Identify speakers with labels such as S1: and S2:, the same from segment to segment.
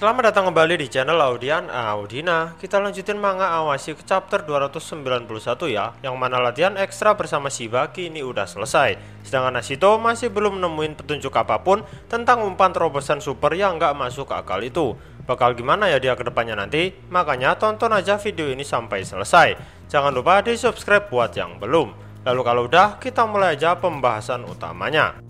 S1: Selamat datang kembali di channel Audian Audina. Kita lanjutin manga Awashi ke chapter 291 ya, yang mana latihan ekstra bersama Shiba kini udah selesai. Sedangkan Ashito masih belum nemuin petunjuk apapun tentang umpan terobosan super yang nggak masuk akal itu. Bakal gimana ya dia kedepannya nanti? Makanya tonton aja video ini sampai selesai. Jangan lupa di subscribe buat yang belum. Lalu kalau udah, kita mulai aja pembahasan utamanya.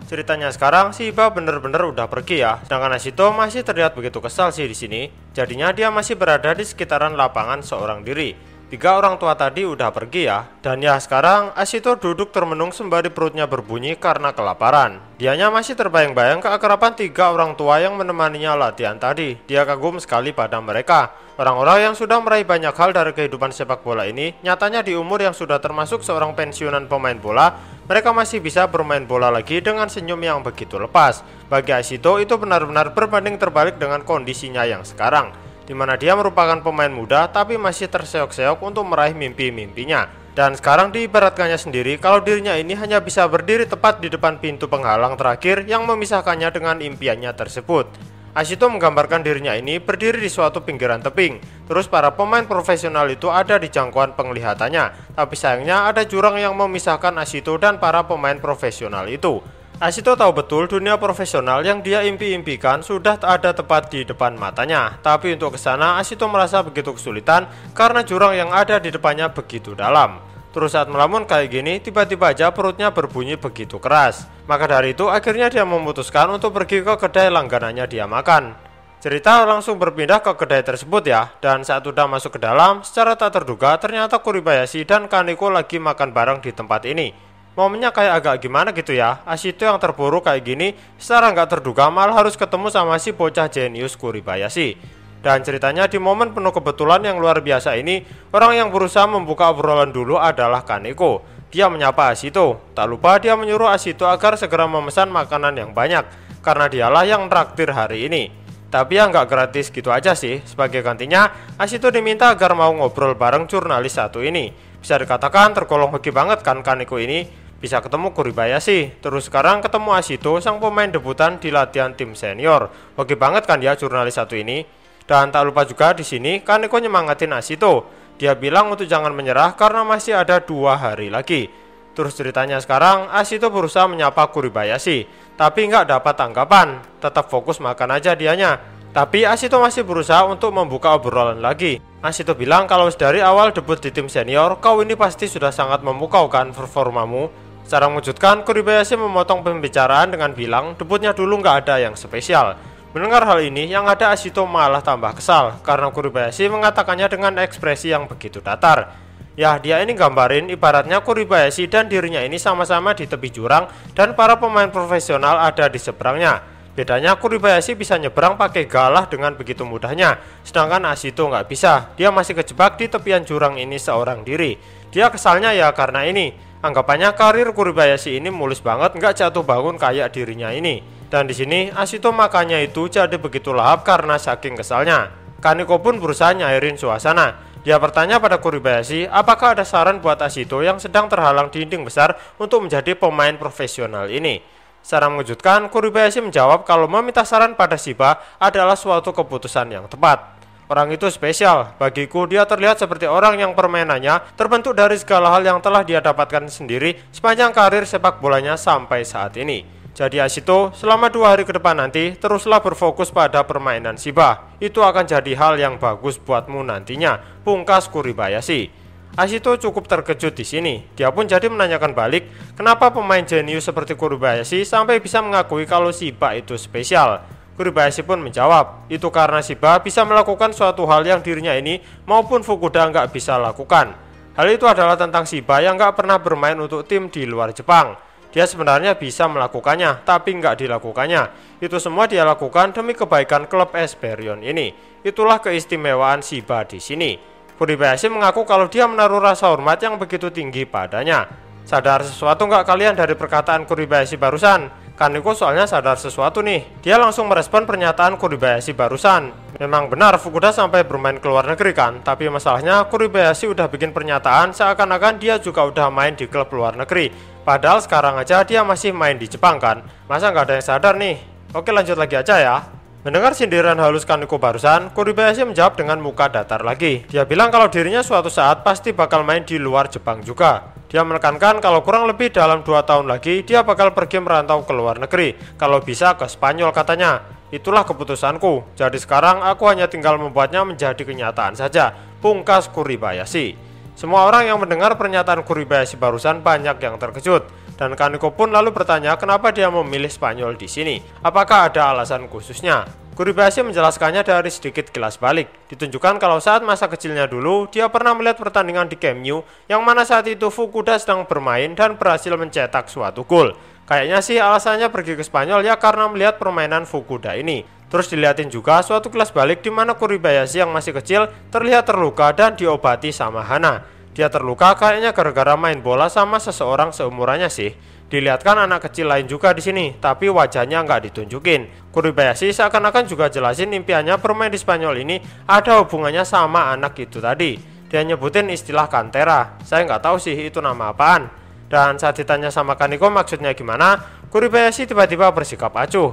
S1: Ceritanya sekarang Shiba bener-bener udah pergi ya, sedangkan Ashito masih terlihat begitu kesal sih di sini. Jadinya dia masih berada di sekitaran lapangan seorang diri. 3 orang tua tadi udah pergi ya, dan ya sekarang Ashito duduk termenung sembari perutnya berbunyi karena kelaparan. Dianya masih terbayang-bayang keakraban 3 orang tua yang menemaninya latihan tadi. Dia kagum sekali pada mereka. Orang-orang yang sudah meraih banyak hal dari kehidupan sepak bola ini, nyatanya di umur yang sudah termasuk seorang pensiunan pemain bola, mereka masih bisa bermain bola lagi dengan senyum yang begitu lepas. Bagi Ashito itu benar-benar berbanding terbalik dengan kondisinya yang sekarang, di mana dia merupakan pemain muda tapi masih terseok-seok untuk meraih mimpi-mimpinya. Dan sekarang diibaratkannya sendiri kalau dirinya ini hanya bisa berdiri tepat di depan pintu penghalang terakhir yang memisahkannya dengan impiannya tersebut. Ashito menggambarkan dirinya ini berdiri di suatu pinggiran tebing. Terus para pemain profesional itu ada di jangkauan penglihatannya. Tapi sayangnya ada jurang yang memisahkan Ashito dan para pemain profesional itu. Ashito tahu betul dunia profesional yang dia impi-impikan sudah ada tepat di depan matanya. Tapi untuk ke sana Ashito merasa begitu kesulitan karena jurang yang ada di depannya begitu dalam. Terus saat melamun kayak gini, tiba-tiba aja perutnya berbunyi begitu keras. Maka dari itu akhirnya dia memutuskan untuk pergi ke kedai langganannya dia makan. Cerita langsung berpindah ke kedai tersebut ya. Dan saat udah masuk ke dalam, secara tak terduga ternyata Kuribayashi dan Kaneko lagi makan bareng di tempat ini. Momennya kayak agak gimana gitu ya. Ashito yang terburu kayak gini, secara nggak terduga malah harus ketemu sama si bocah jenius Kuribayashi. Dan ceritanya di momen penuh kebetulan yang luar biasa ini, orang yang berusaha membuka obrolan dulu adalah Kaneko. Dia menyapa Ashito. Tak lupa dia menyuruh Ashito agar segera memesan makanan yang banyak, karena dialah yang traktir hari ini. Tapi ya nggak gratis gitu aja sih. Sebagai gantinya, Ashito diminta agar mau ngobrol bareng jurnalis satu ini. Bisa dikatakan tergolong hoki banget kan Kaneko ini. Bisa ketemu Kuribayashi, terus sekarang ketemu Ashito, sang pemain debutan di latihan tim senior. Hoki banget kan ya jurnalis satu ini. Dan tak lupa juga di sini Kaneko nyemangatin Ashito. Dia bilang untuk jangan menyerah karena masih ada 2 hari lagi. Terus ceritanya sekarang Ashito berusaha menyapa Kuribayashi, tapi nggak dapat tanggapan. Tetap fokus makan aja dianya. Tapi Ashito masih berusaha untuk membuka obrolan lagi. Ashito bilang kalau dari awal debut di tim senior, kau ini pasti sudah sangat memukau kan performamu. Secara mengejutkan, Kuribayashi memotong pembicaraan dengan bilang debutnya dulu nggak ada yang spesial. Mendengar hal ini, yang ada Ashito malah tambah kesal karena Kuribayashi mengatakannya dengan ekspresi yang begitu datar. Ya, dia ini gambarin ibaratnya Kuribayashi dan dirinya ini sama-sama di tepi jurang dan para pemain profesional ada di seberangnya. Bedanya Kuribayashi bisa nyebrang pakai galah dengan begitu mudahnya, sedangkan Ashito nggak bisa. Dia masih kejebak di tepian jurang ini seorang diri. Dia kesalnya ya karena ini. Anggapannya karir Kuribayashi ini mulus banget, nggak jatuh bangun kayak dirinya ini. Dan di sini Ashito makannya itu jadi begitu lahap karena saking kesalnya. Kaneko pun berusaha nyairin suasana. Dia bertanya pada Kuribayashi apakah ada saran buat Ashito yang sedang terhalang dinding besar untuk menjadi pemain profesional ini. Secara mengejutkan, Kuribayashi menjawab kalau meminta saran pada Shiba adalah suatu keputusan yang tepat. Orang itu spesial. Bagiku dia terlihat seperti orang yang permainannya terbentuk dari segala hal yang telah dia dapatkan sendiri sepanjang karir sepak bolanya sampai saat ini. Jadi Ashito, selama 2 hari ke depan nanti, teruslah berfokus pada permainan Shiba. Itu akan jadi hal yang bagus buatmu nantinya, pungkas Kuribayashi. Ashito cukup terkejut di sini. Dia pun jadi menanyakan balik, kenapa pemain jenius seperti Kuribayashi sampai bisa mengakui kalau Shiba itu spesial. Kuribayashi pun menjawab, itu karena Shiba bisa melakukan suatu hal yang dirinya ini maupun Fukuda nggak bisa lakukan. Hal itu adalah tentang Shiba yang nggak pernah bermain untuk tim di luar Jepang. Dia sebenarnya bisa melakukannya, tapi nggak dilakukannya. Itu semua dia lakukan demi kebaikan klub Esperion ini. Itulah keistimewaan Shiba di sini. Kuribayashi mengaku kalau dia menaruh rasa hormat yang begitu tinggi padanya. Sadar sesuatu nggak kalian dari perkataan Kuribayashi barusan? Kaneko soalnya sadar sesuatu nih. Dia langsung merespon pernyataan Kuribayashi barusan. Memang benar Fukuda sampai bermain ke luar negeri kan, tapi masalahnya Kuribayashi udah bikin pernyataan seakan-akan dia juga udah main di klub luar negeri. Padahal sekarang aja dia masih main di Jepang kan. Masa nggak ada yang sadar nih? Oke lanjut lagi aja ya. Mendengar sindiran halus Kaneko barusan, Kuribayashi menjawab dengan muka datar lagi. Dia bilang kalau dirinya suatu saat pasti bakal main di luar Jepang juga. Dia menekankan kalau kurang lebih dalam 2 tahun lagi dia bakal pergi merantau ke luar negeri, kalau bisa ke Spanyol katanya. Itulah keputusanku, jadi sekarang aku hanya tinggal membuatnya menjadi kenyataan saja, pungkas Kuribayashi. Semua orang yang mendengar pernyataan Kuribayashi barusan banyak yang terkejut. Dan Kaneko pun lalu bertanya kenapa dia memilih Spanyol di sini. Apakah ada alasan khususnya? Kuribayashi menjelaskannya dari sedikit kilas balik. Ditunjukkan kalau saat masa kecilnya dulu, dia pernah melihat pertandingan di Camp Nou, yang mana saat itu Fukuda sedang bermain dan berhasil mencetak suatu gol. Kayaknya sih alasannya pergi ke Spanyol ya karena melihat permainan Fukuda ini. Terus dilihatin juga suatu kilas balik di mana Kuribayashi yang masih kecil terlihat terluka dan diobati sama Hana. Dia terluka kayaknya gara-gara main bola sama seseorang seumurannya sih. Dilihatkan anak kecil lain juga di sini, tapi wajahnya nggak ditunjukin. Kuribayashi seakan-akan juga jelasin impiannya bermain di Spanyol ini ada hubungannya sama anak itu tadi. Dia nyebutin istilah kantera. Saya nggak tahu sih itu nama apaan. Dan saat ditanya sama Kaneko maksudnya gimana, Kuribayashi tiba-tiba bersikap acuh.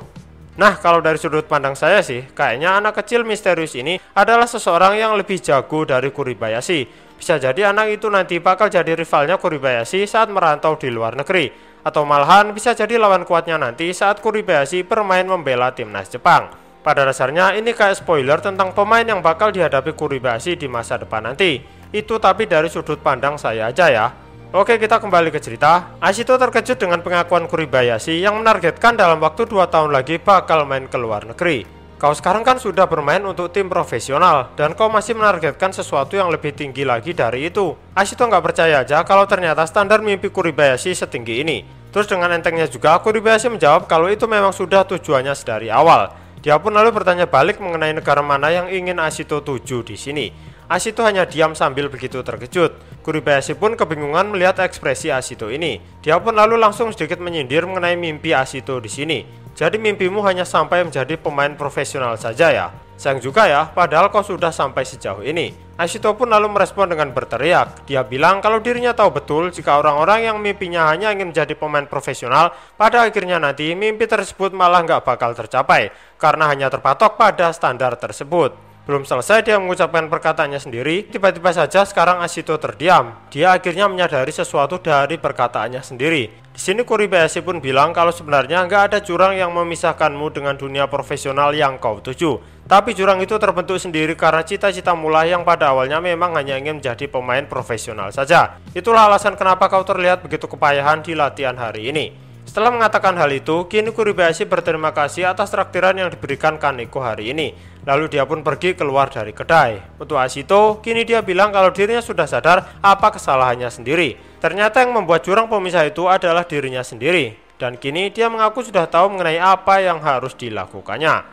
S1: Nah, kalau dari sudut pandang saya sih, kayaknya anak kecil misterius ini adalah seseorang yang lebih jago dari Kuribayashi. Bisa jadi anak itu nanti bakal jadi rivalnya Kuribayashi saat merantau di luar negeri. Atau malahan bisa jadi lawan kuatnya nanti saat Kuribayashi bermain membela timnas Jepang. Pada dasarnya ini kayak spoiler tentang pemain yang bakal dihadapi Kuribayashi di masa depan nanti. Itu tapi dari sudut pandang saya aja ya. Oke, kita kembali ke cerita. Ashito terkejut dengan pengakuan Kuribayashi yang menargetkan dalam waktu 2 tahun lagi bakal main ke luar negeri. Kau sekarang kan sudah bermain untuk tim profesional, dan kau masih menargetkan sesuatu yang lebih tinggi lagi dari itu. Ashito nggak percaya aja kalau ternyata standar mimpi Kuribayashi setinggi ini. Terus dengan entengnya juga, Kuribayashi menjawab kalau itu memang sudah tujuannya sedari awal. Dia pun lalu bertanya balik mengenai negara mana yang ingin Ashito tuju di sini. Ashito hanya diam sambil begitu terkejut. Kuribayashi pun kebingungan melihat ekspresi Ashito ini. Dia pun lalu langsung sedikit menyindir mengenai mimpi Ashito di sini. Jadi mimpimu hanya sampai menjadi pemain profesional saja ya? Sayang juga ya, padahal kau sudah sampai sejauh ini. Ashito pun lalu merespon dengan berteriak. Dia bilang kalau dirinya tahu betul jika orang-orang yang mimpinya hanya ingin menjadi pemain profesional, pada akhirnya nanti mimpi tersebut malah nggak bakal tercapai, karena hanya terpatok pada standar tersebut. Belum selesai dia mengucapkan perkataannya sendiri, tiba-tiba saja sekarang Ashito terdiam. Dia akhirnya menyadari sesuatu dari perkataannya sendiri. Di sini Kuribayashi pun bilang kalau sebenarnya nggak ada jurang yang memisahkanmu dengan dunia profesional yang kau tuju. Tapi jurang itu terbentuk sendiri karena cita-cita mula yang pada awalnya memang hanya ingin menjadi pemain profesional saja. Itulah alasan kenapa kau terlihat begitu kepayahan di latihan hari ini. Setelah mengatakan hal itu, kini Kuribayashi berterima kasih atas traktiran yang diberikan Kaneko hari ini. Lalu dia pun pergi keluar dari kedai. Untuk Ashito, kini dia bilang kalau dirinya sudah sadar apa kesalahannya sendiri. Ternyata yang membuat jurang pemisah itu adalah dirinya sendiri. Dan kini dia mengaku sudah tahu mengenai apa yang harus dilakukannya.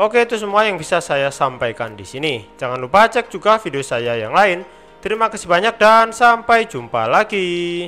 S1: Oke, itu semua yang bisa saya sampaikan di sini. Jangan lupa cek juga video saya yang lain. Terima kasih banyak dan sampai jumpa lagi.